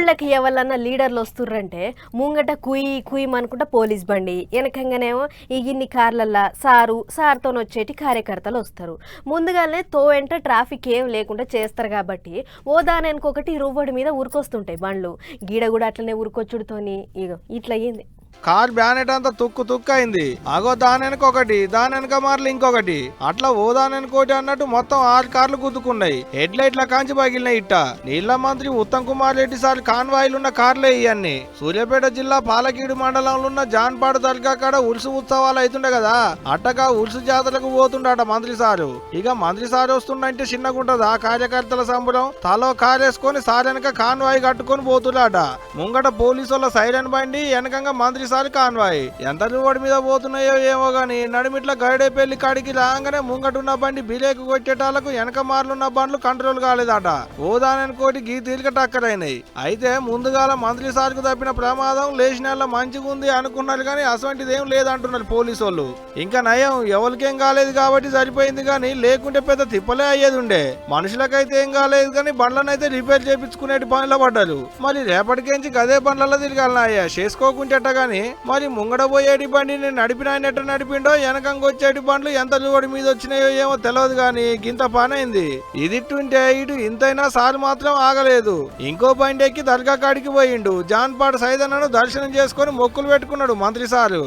ఊళ్ళకి ఎవరన్నా లీడర్లు వస్తుర్రంటే ముంగట కుయి కుయి అనుకుంటా పోలీస్ బండి వెనకంగానేమో ఈ ఇన్ని కార్లల్లా సార్తో వచ్చేటి కార్యకర్తలు వస్తారు. ముందుగానే వెంట ట్రాఫిక్ ఏం లేకుండా చేస్తారు కాబట్టి ఓ దానికి రువ్వడి మీద ఉరికొస్తుంటాయి బండ్లు. గీడ కూడా అట్లనే ఉరికొచ్చుడుతోని ఇగో ఇట్లా అయ్యింది. కార్ బ్యానెట్ అంతా తుక్కు అయింది. అగో దానెనక ఒకటి, దానెనక మార్లు ఇంకొకటి, అట్లా ఓ దానెనకోటి అన్నట్టు మొత్తం 6 కార్లు గుద్దుకున్నాయి. హెడ్ లైట్ల కాంచి పగిలినాయి. ఇట్ట నీళ్ల మంత్రి ఉత్తమ్ కుమార్ రెడ్డి సార్ కాన్వాయిలున్న కార్లే ఇవన్నీ. సూర్యాపేట జిల్లా పాలకీడు మండలంలో ఉన్న జాన్పాడు దర్గా కాడ ఉల్సు ఉత్సవాలు అవుతుండే కదా, అట్టగా ఉల్సు జాతరకు పోతుండట మంత్రి సారు. ఇక మంత్రి సారు వస్తుండంటే చిన్నగుంటది ఆ కార్యకర్తల సంబరం. తలో కారేసుకొని సార్ వెనక కాన్వాయి కట్టుకొని పోతుండట. ముంగట పోలీసుల సైరన్ బండి, వెనకంగా మంత్రి సారి కాన్వాయ్. ఎంత రోడ్డు మీద పోతున్నాయో ఏమో గాని నడిమిట్ల గైడేపల్లి కాడికి రాగానే ముంగటున్న బండి బిలేకు కొట్టేటాలకు వెనక మార్లున్న బండ్లు కంట్రోల్ కాలేదట. ఓదాననుకోటి గీ తీరిక టక్కరైనాయి. అయితే ముందుగాల మంత్రి సార్కు తప్పిన ప్రమాదం లేచినల్ల మంచిగా ఉంది అనుకున్నారు కానీ అసంటిదేం లేదంటున్నారు పోలీసు వాళ్ళు. ఇంకా నయం ఎవరికేం కాలేదు కాబట్టి సరిపోయింది కానీ లేకుంటే పెద్ద తిప్పలే అయ్యేది ఉండే. మనుషులకైతే ఏం కాలేదు కానీ బండ్లనైతే రిపేర్ చేయించుకునేటి పనిలో పడ్డారు. మరి రేపటికేంచి గదే బండ్లలో తిరగాలన్నాయా చేసుకోకుంటేట గాని. మరి ముంగడ పోయేటి బండిని నడిపిన ఆయన ఎట్ట నడిపిండో, వెనకంగా వచ్చేటి బండ్లు ఎంత లోడి మీద వచ్చినాయో ఏమో తెలియదు గాని గింత పనైంది. ఇదిట్టుంటే ఇటు ఇంతైనా సార్ మాత్రం ఆగలేదు. ఇంకో బండి ఎక్కి దర్గా కాడికి పోయిండు. జాన్పాడు సైదన్నను దర్శనం చేసుకొని మొక్కులు పెట్టుకున్నాడు మంత్రి సారు.